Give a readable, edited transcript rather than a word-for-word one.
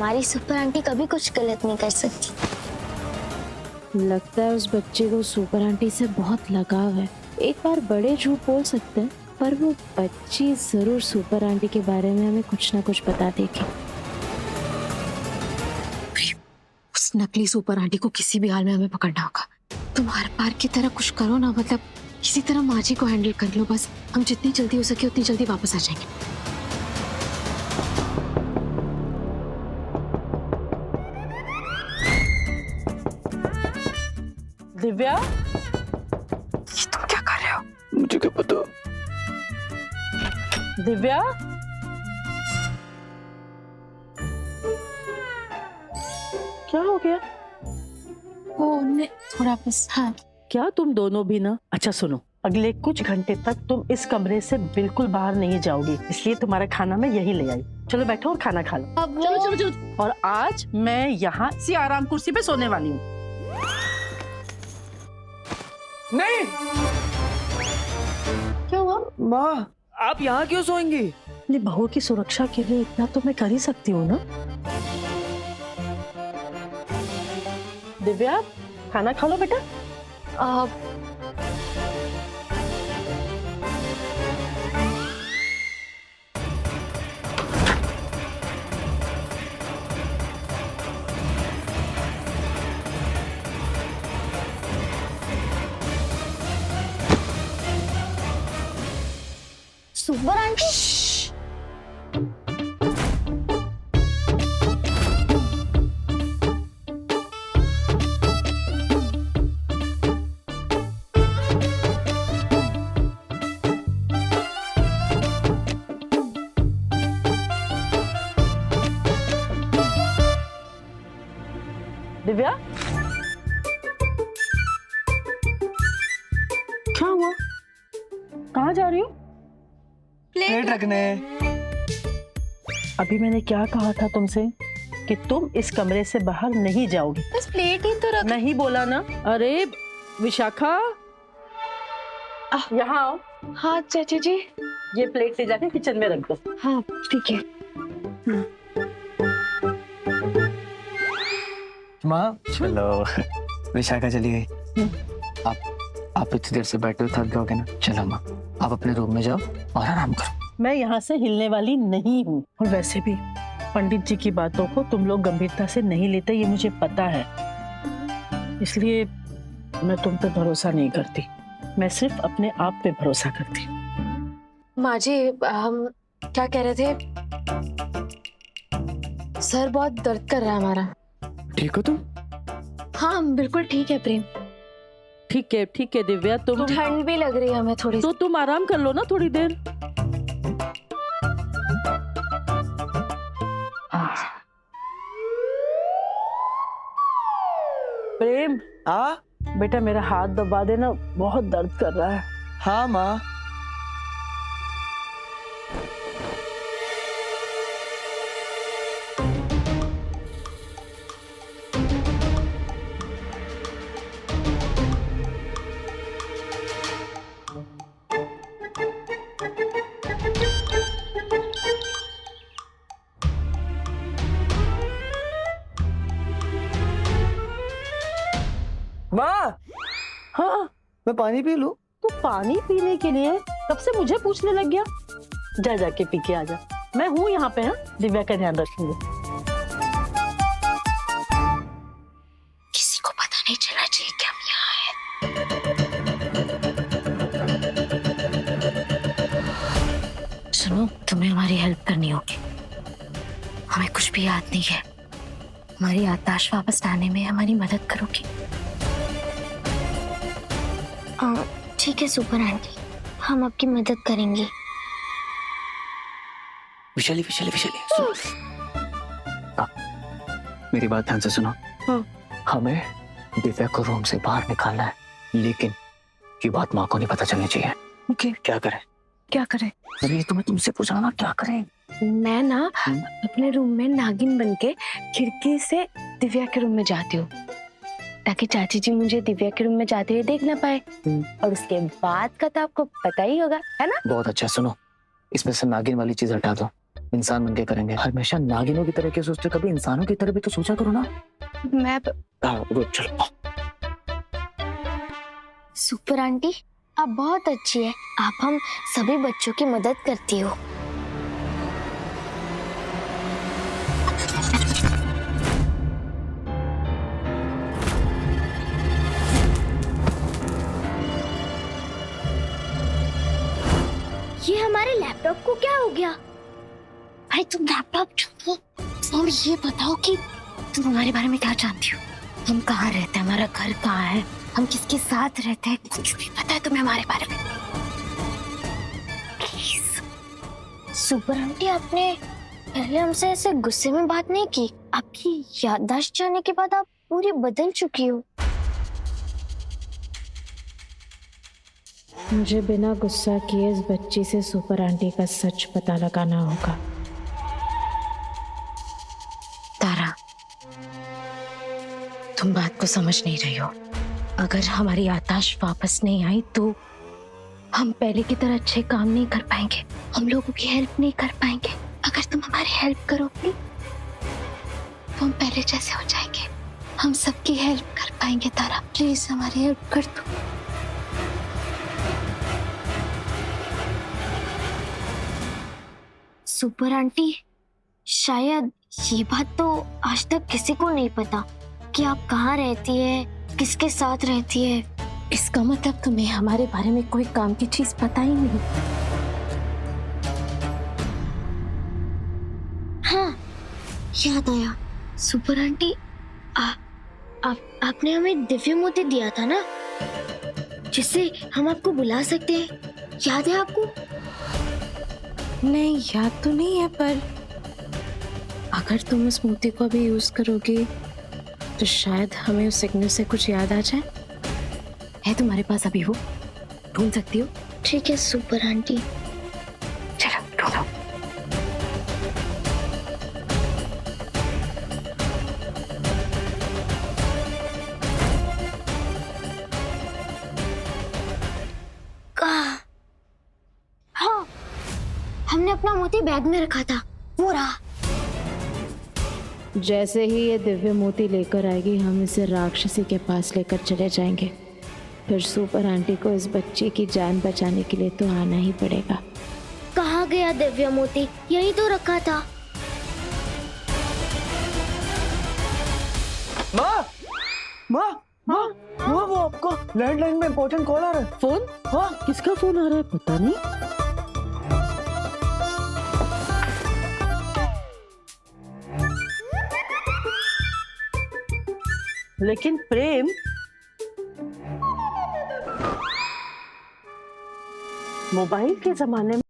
हमारी super aunty कभी कुछ गलत नहीं कर सकती। लगता है उस बच्चे को सुपर आंटी से बहुत लगाव है। एक बार बड़े झूठ बोल सकते हैं, पर वो बच्ची जरूर सुपर आंटी के बारे में हमें कुछ ना कुछ बता देगी। उस नकली सुपर आंटी को किसी भी हाल में हमें पकड़ना होगा। तुम हर बार की तरह कुछ करो ना, मतलब किसी तरह माँ जी को हैंडल कर लो बस। हम जितनी जल्दी हो सके उतनी जल्दी वापस आ जाएंगे। दिव्या, ये तुम क्या कर रहे हो? मुझे क्या पता। दिव्या, क्या हो गया? वो ने थोड़ा बस, हाँ। क्या तुम दोनों भी ना, अच्छा सुनो, अगले कुछ घंटे तक तुम इस कमरे से बिल्कुल बाहर नहीं जाओगी, इसलिए तुम्हारा खाना मैं यही ले आई। चलो बैठो और खाना खा लो। चलो चलो चलो। और आज मैं यहाँ इसी आराम कुर्सी पे सोने वाली हूँ। नहीं क्या हुआ? माँ, आप यहाँ क्यों सोएंगी? अपनी बहू की सुरक्षा के लिए इतना तो मैं कर ही सकती हूँ ना। दिव्या, खाना खा लो बेटा। सुपर आंटी, दिव्या, क्या हुआ? कहाँ जा रही हो? प्लेट रखने। अभी मैंने क्या कहा था तुमसे कि तुम इस कमरे से बाहर नहीं जाओगी। बस प्लेट ही तो रख। नहीं बोला ना? अरे विशाखा, यहाँ आओ। हाँ चाची जी। ये प्लेट ले जाके किचन में रख दो। हाँ ठीक है। माँ चलो, विशाखा चली गई। आप इतनी देर से बैठे हो, थक गए ना। चलो माँ, आप अपने रूम में जाओ और आराम करो। मैं यहाँ से हिलने वाली नहीं हूँ। और वैसे भी पंडित जी की बातों को तुम लोग गंभीरता से नहीं लेते, ये मुझे पता है। इसलिए मैं तुम पे भरोसा नहीं करती, मैं सिर्फ अपने आप पे भरोसा करती हूँ। माँ जी, हम क्या कह रहे थे? सर बहुत दर्द कर रहा है हमारा। ठीक हो तुम? हाँ बिल्कुल ठीक है प्रेम। ठीक है दिव्या, तुम ठंड भी लग रही है हमें थोड़ी। तो तुम आराम कर लो ना थोड़ी देर। प्रेम, बेटा मेरा हाथ दबा देना, बहुत दर्द कर रहा है। हाँ माँ। माँ, हाँ, मैं पानी पी लूं? तू पानी पीने के लिए कब से मुझे पूछने लग गया? जा जाके पी के आ जा, मैं हूँ यहाँ पे। हाँ, दिव्या का ध्यान रखेंगे। किसी को पता नहीं चलना चाहिए कि हम यहाँ हैं। सुनो, तुम्हें हमारी हेल्प करनी होगी। हमें कुछ भी याद नहीं है। हमारी याददाश्त वापस लाने में हमारी मदद करोगी? ठीक है सुपर आंटी, हम आपकी मदद करेंगे। विशाली विशाली विशाली, सुनो। मेरी बात ध्यान से सुनो। हमें दिव्या को रूम से बाहर निकालना है, लेकिन ये बात माँ को नहीं पता चलनी चाहिए। ओके। क्या करें? क्या करें? अरे ये तो मैं तुमसे पूछा ना, क्या करें? मैं ना अपने रूम में नागिन बनके खिड़की से दिव्या के रूम में जाती हूँ, ताकि चाची जी मुझे दिव्या के रूम में जाते हुए देख ना पाए। और उसके बाद का तो आपको पता ही होगा, है ना? बहुत अच्छा। सुनो, इसमें से नागिन वाली चीज हटा दो। इंसान बन के करेंगे। हमेशा नागिनों की तरह क्यों सोचते हो? कभी इंसानों की तरह भी तो सोचा करो ना। मैं हाँ रुक चलो। सुपर आंटी, आप बहुत अच्छी है। आप हम सभी बच्चों की मदद करती हो। ये हमारे लैपटॉप को क्या हो गया? भाई तुम लैपटॉप छुपो और ये बताओ कि तुम हमारे बारे में क्या जानती हो? हम कहाँ रहते हैं, हमारा घर कहाँ है, हम किसके साथ रहते हैं, कुछ भी पता है तुम्हें हमारे बारे में? प्लीज। सुपर आंटी, आपने पहले हमसे ऐसे गुस्से में बात नहीं की। आपकी याददाश्त जाने के बाद आप पूरी बदल चुकी हो। मुझे बिना गुस्सा किए इस बच्ची से सुपर आंटी का सच पता लगाना होगा। तारा, तुम बात को समझ नहीं रही हो। अगर हमारी याददाश्त वापस नहीं आई तो हम पहले की तरह अच्छे काम नहीं कर पाएंगे, हम लोगों की हेल्प नहीं कर पाएंगे। अगर तुम हमारी हेल्प करोगी तो हम पहले जैसे हो जाएंगे, हम सबकी हेल्प कर पाएंगे। तारा प्लीज हमारी हेल्प कर दो। सुपर आंटी, शायद ये बात तो आज तक किसी को नहीं पता कि आप कहाँ रहती है, किसके साथ रहती है। इसका मतलब तुम्हें हमारे बारे में कोई काम की चीज पता ही नहीं। हाँ, याद आया। सुपर आंटी, आपने हमें दिव्य मोती दिया था ना, जिससे हम आपको बुला सकते हैं। याद है आपको? नहीं, याद तो नहीं है, पर अगर तुम उस मोती को अभी यूज करोगी तो शायद हमें उस सिग्नल से कुछ याद आ जाए। है तुम्हारे पास अभी वो? ढूंढ सकती हो? ठीक है सुपर आंटी। चलो ढूंढो। हाँ, हमने अपना मोती बैग में रखा था, वो रहा। जैसे ही ये दिव्य मोती लेकर आएगी हम इसे राक्षसी के पास लेकर चले जाएंगे। फिर सुपर आंटी को इस बच्ची की जान बचाने के लिए तो आना ही पड़ेगा। कहाँ गया दिव्य मोती? यही तो रखा था। माँ माँ माँ, वो आपको लैंडलाइन में इंपॉर्टेंट कॉल आ रहा है। फोन? हाँ किसका फोन आ रहा है पता नहीं। लेकिन प्रेम, मोबाइल के जमाने में